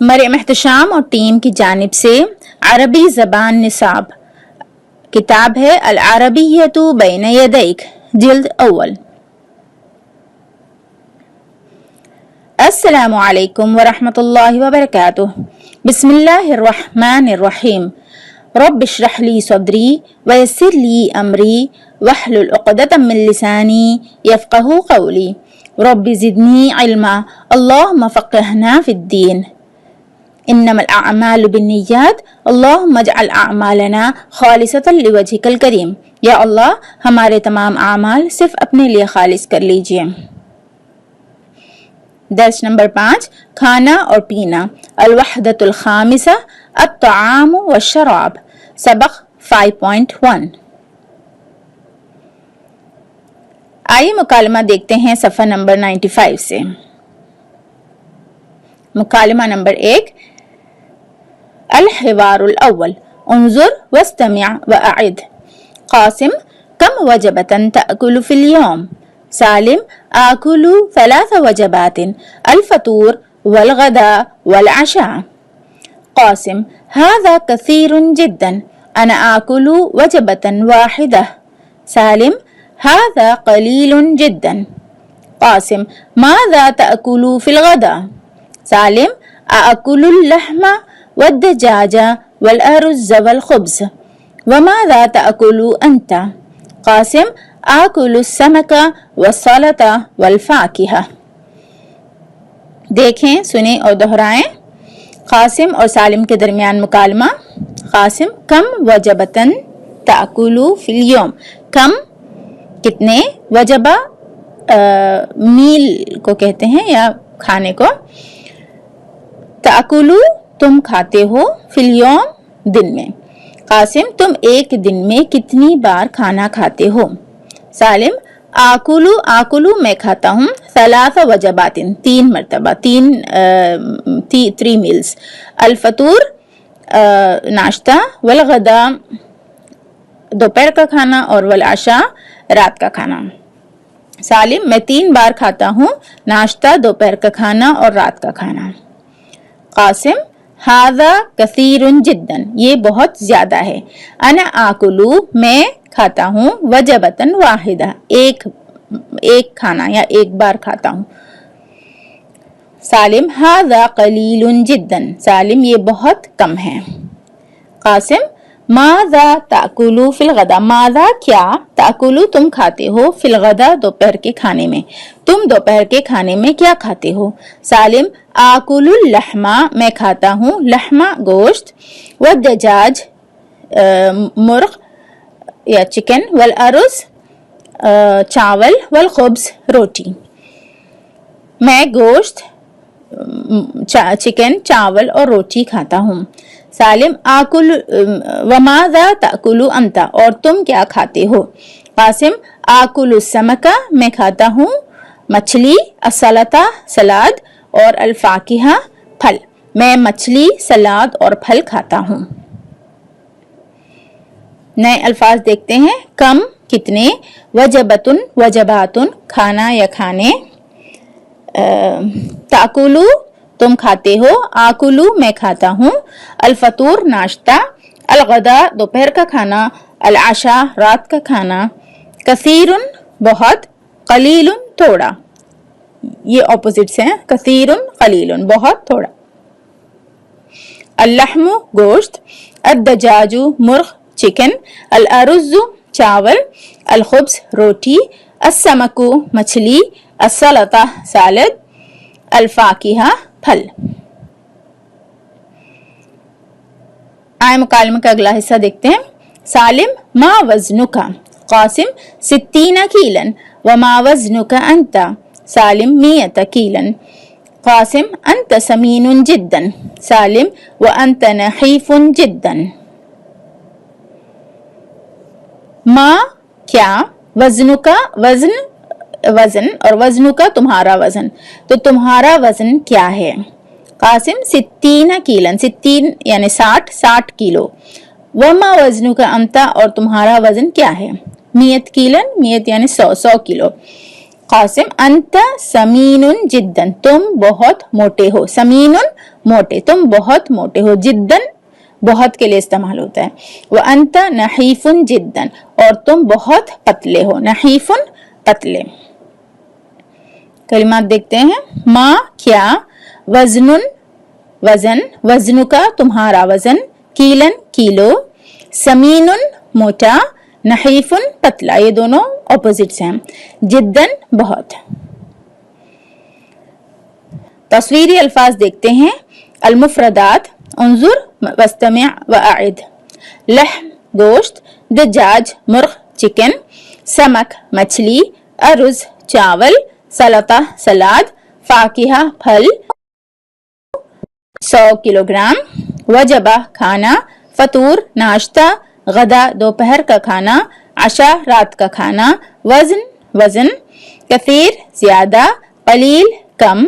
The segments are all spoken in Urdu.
مریم احتشام اور ٹیم کی جانب سے عربی زبان نصاب کتاب ہے العربیۃ بین یدیک جلد اول۔ السلام علیکم ورحمۃ اللہ وبرکاتہ۔ بسم اللہ الرحمن الرحیم۔ رب اشرح لی صدری ویسر لی امری واحلل عقدۃ من لسانی یفقہوا قولی رب زدنی علما اللہم فقہنا فی الدین۔ انما الاعمال بالنیات اللہم اجعل اعمالنا خالصۃ لوجہک الکریم۔ یا اللہ ہمارے تمام اعمال صرف اپنے لیے خالص کر لیجئے۔ درس نمبر 5، کھانا اور پینا، الوحدۃ الخامسہ الطعام والشراب، سبق 5.1۔ آئیے مکالمہ دیکھتے ہیں صفحہ نمبر 95 سے۔ مکالمہ نمبر 1، الحوار الاول، انظر واستمع واعد۔ قاسم، کم وجبۃ تأکل فی اليوم؟ سالم، آکل 3 وجبات، الفطور والغداء والعشاء۔ قاسم، هذا كثير جدا، أنا آكل وجبة واحدة۔ سالم، هذا قليل جدا۔ قاسم، ماذا تأكل في الغداء؟ سالم، آكل اللحم والدجاج والأرز والخبز۔ وماذا تأكل أنت؟ قاسم، آكل السمك والسلطة والفاكهة۔ دیکھیں، سنیں اور دہرائیں۔ قاسم اور سالم کے درمیان مکالمہ۔ قاسم، کم وجبتن تأکلو فی اليوم، کم کتنے، وجبہ میل کو کہتے ہیں یا کھانے کو، تأکلو تم کھاتے ہو، فی اليوم دن میں۔ قاسم، تم ایک دن میں کتنی بار کھانا کھاتے ہو؟ سالم، آکلو میں کھاتا ہوں 3 وجبات، 3 مرتبہ، 3 میلز، الفطور ناشتہ، والغدا دوپہر کا کھانا، اور والعشاء رات کا کھانا۔ سالم، میں 3 بار کھاتا ہوں، ناشتہ، دوپہر کا کھانا اور رات کا کھانا۔ قاسم، ھذا کثیر جدا، یہ بہت زیادہ ہے، انا آکلو میں کھاتا ہوں، وجبتن واحدہ، ایک کھانا یا ایک بار کھاتا ہوں۔ سالم، ھذا قلیل جدا، سالم یہ بہت کم ہے۔ قاسم، ماذا تأکلو فی الغدا، ماذا کیا، تأکلو تم کھاتے ہو، فی الغدا دوپہر کے کھانے میں، تم دوپہر کے کھانے میں کیا کھاتے ہو؟ سالم، آکل اللحم میں کھاتا ہوں، لحمہ گوشت، والدجاج مرغ یا چکن، والارز چاول، والخبز روٹی۔ میں گوشت، چکن، چاول اور روٹی کھاتا ہوں۔ سالم، آکل وماذا تأکل انت، اور تم کیا کھاتے ہو؟ قاسم، آکل السمک میں کھاتا ہوں مچھلی، السلطہ سلاد، اور الفاکہہ پھل، میں مچھلی، سلاد اور پھل کھاتا ہوں۔ نئے الفاظ دیکھتے ہیں۔ کم کتنے، وجبتن وجباتن کھانا یا کھانے، تاکلو تم کھاتے ہو، آکلو میں کھاتا ہوں، الفطور ناشتہ، الغداء دوپہر کا کھانا، العشاء رات کا کھانا، کثیرن بہت، قلیل تھوڑا، یہ اپوزٹس ہیں، کثیر قلیل بہت تھوڑا۔ اللحم گوشت، الدجاج مرغ چکن، الارز چاول، الخبز روٹی، السمک مچھلی، السلطہ سالد، الفاکہہ پھل۔ آئے مکالمہ کا اگلا حصہ دیکھتے ہیں۔ سالم، ما وزنک؟ قاسم، 60 کیلا، وما وزنک انت؟ سالم، 100 کیلا۔ قاسم، انت سمین جدا۔ سالم، وانت نحیف جدا۔ ما کیا، وزنک وزن اور وزنک تمہارا وزن، تو تمہارا وزن کیا ہے؟ قاسم، 60 کیلا، 60 یعنی 60 کلو۔ وما وزنک انت، اور تمہارا وزن کیا ہے؟ 100 کیلا، 100 یعنی 100 کلو۔ قاسم انت سمین جدا تم بہت موٹے ہو. سمین موٹے, تم بہت موٹے ہو. جدن بہت کے لیے استعمال ہوتا ہے. وانت نحیف جدا اور تم بہت پتلے ہو. نحیف پتلے. کلمات دیکھتے ہیں. ما کیا, وزن وزن, وزن کا تمہارا وزن, کیلن کیلو, سمین موٹا, نحیف پتلا. یہ دونوں اپوزٹس ہیں. جدن بہت. تصویری الفاظ دیکھتے ہیں. المفردات انظر واستمع واعد. لحم گوشت, دجاج مرغ چکن, سمک مچھلی, ارز چاول, سلطہ سلاد, فاکہہ پھل 100 کلو گرام, وجبہ کھانا, فطور ناشتہ, غدا دوپہر کا کھانا, عشاء رات کا کھانا, وزن وزن, کثیر زیادہ, قلیل کم,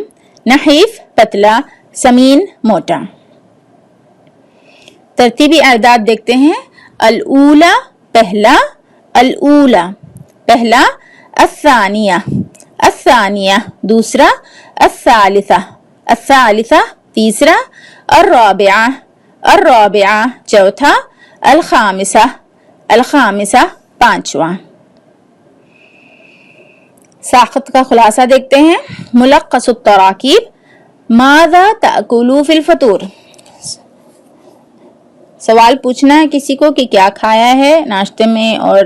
نحیف پتلا, سمین موٹا. ترتیبی اعداد دیکھتے ہیں. الاولا پہلا, الاولا پہلا, الثانیہ الثانیہ دوسرا, الثالثہ الثالثہ تیسرا, الرابعہ الرابعہ چوتھا, الخامسہ الخامسہ پانچواں. ساخت کا خلاصہ دیکھتے ہیں. ملخص التراکیب. ماذا تأکلوا فی الفطور. سوال پوچھنا ہے کسی کو کہ کیا کھایا ہے ناشتے میں اور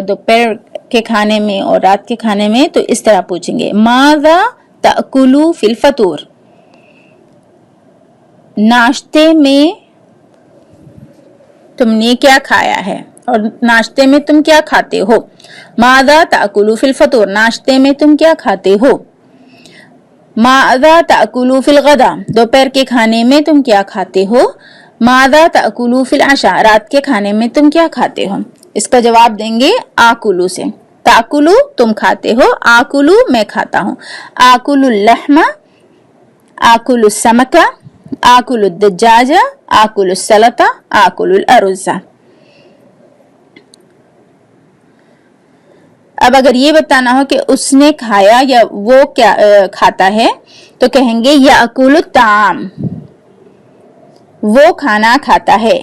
دوپہر کے کھانے میں اور رات کے کھانے میں, تو اس طرح پوچھیں گے. ماذا تأکلوا فی الفطور, ناشتے میں تم نے کیا کھایا ہے اور ناشتے میں تم کیا کھاتے ہو. ماذا تأکلوا فی الفطور, ناشتے میں تم کیا کھاتے ہو. ماذا تأکلوا فی الغداء, دوپہر کے کھانے میں تم کیا کھاتے ہو. ماذا تأکلوا فی العشاء, رات کے کھانے میں تم کیا کھاتے ہو. اس کا جواب دیں گے آکلو سے. تاکلو تم کھاتے ہو, آکلو میں کھاتا ہوں. آکل اللحم, آکل السمک, آکل الدجاج, آکل السلطہ, آکل الارز. اب اگر یہ بتانا ہو کہ اس نے کھایا یا وہ کیا کھاتا ہے تو کہیں گے یأکل الطعام, وہ کھانا کھاتا ہے.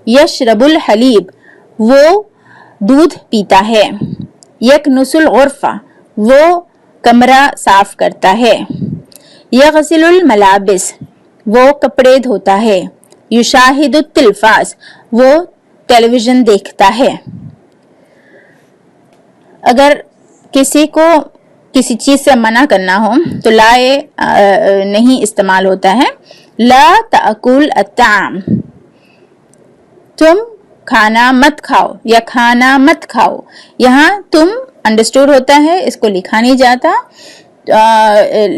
یشرب الحلیب, وہ دودھ پیتا ہے. یکنس الغرفہ, وہ کمرہ صاف کرتا ہے. یغسل الملابس, وہ کپڑے دھوتا ہے. یشاہد التلفاز, وہ ٹیلی ویژن دیکھتا ہے. اگر کسی کو کسی چیز سے منع کرنا ہو تو لائے نہیں استعمال ہوتا ہے. لا تأکل الطعام, تم کھانا مت کھاؤ یا کھانا مت کھاؤ. یہاں تم انڈرسٹوڈ ہوتا ہے, اس کو لکھا نہیں جاتا,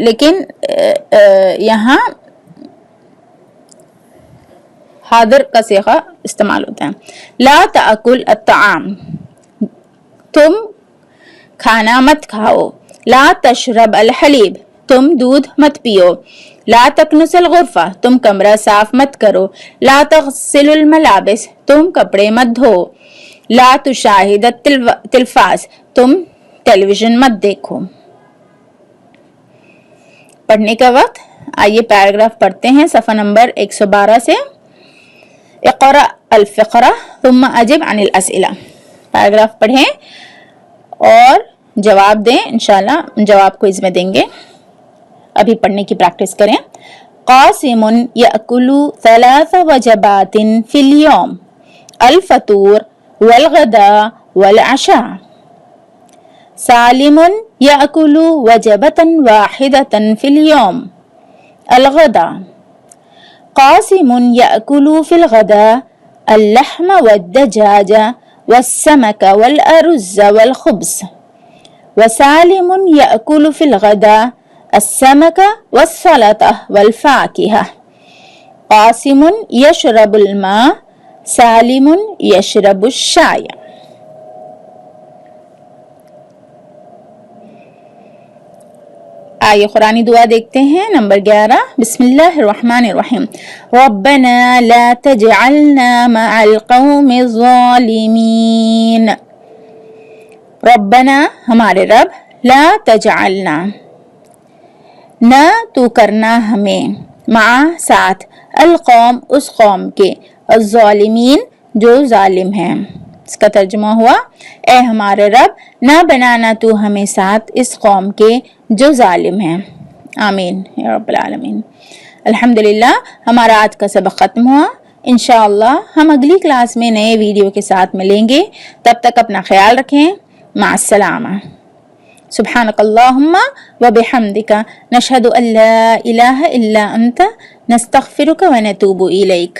لیکن یہاں حاضر کا صیغہ استعمال ہوتا ہے. لا تأکل الطعام, تم کھانا مت کھاؤ. لا تشرب الحلیب, تم دودھ مت پیو. لا تکنس الغرفہ, تم کمرہ صاف مت کرو. لا تغسل الملابس, تم کپڑے مت دھو. لا تشاہد التلفاز, تم ٹیلی ویژن مت دیکھو. پڑھنے کا وقت. آئیے پیراگراف پڑھتے ہیں صفحہ نمبر 112 سے. اقرأ الفقرہ ثم اجب عن الاسئلہ. پیراگراف پڑھیں اور جواب دیں. انشاءاللہ جواب کو اس میں دیں گے. ابھی پڑھنے کی پریکٹس کریں. قاسم یأکل 3 وجبات فی اليوم, الفطور والغداء والعشاء. سالم یأکل وجبة واحدة فی اليوم, الغداء. قاسم یأکل فی الغداء اللحم والدجاج والسمك والأرز والخبز. وسالم يأكل في الغداء السمك والسلطة والفاكهة. قاسم يشرب الماء, سالم يشرب الشاي. آئیے قرآنی دعا دیکھتے ہیں. نمبر 11. بسم اللہ الرحمن الرحیم. ربنا لا تجعلنا مع القوم الظالمین. ربنا ہمارے رب, لا تجعلنا، نہ تو کرنا ہمیں، مع ساتھ، القوم اس قوم کے، الظالمین جو ظالم ہیں۔ اس کا ترجمہ ہوا اے ہمارے رب نہ بنانا تو ہمیں ساتھ اس قوم کے جو ظالم ہیں۔ آمین یا رب العالمین۔ الحمدللہ ہمارا آج کا سبق ختم ہوا۔ انشاءاللہ ہم اگلی کلاس میں نئے ویڈیو کے ساتھ ملیں گے، تب تک اپنا خیال رکھیں۔ مع السلامہ۔ سبحانک اللہم و بحمدک نشہد ان لا الہ الا انت نستغفرک و نتوب الیک۔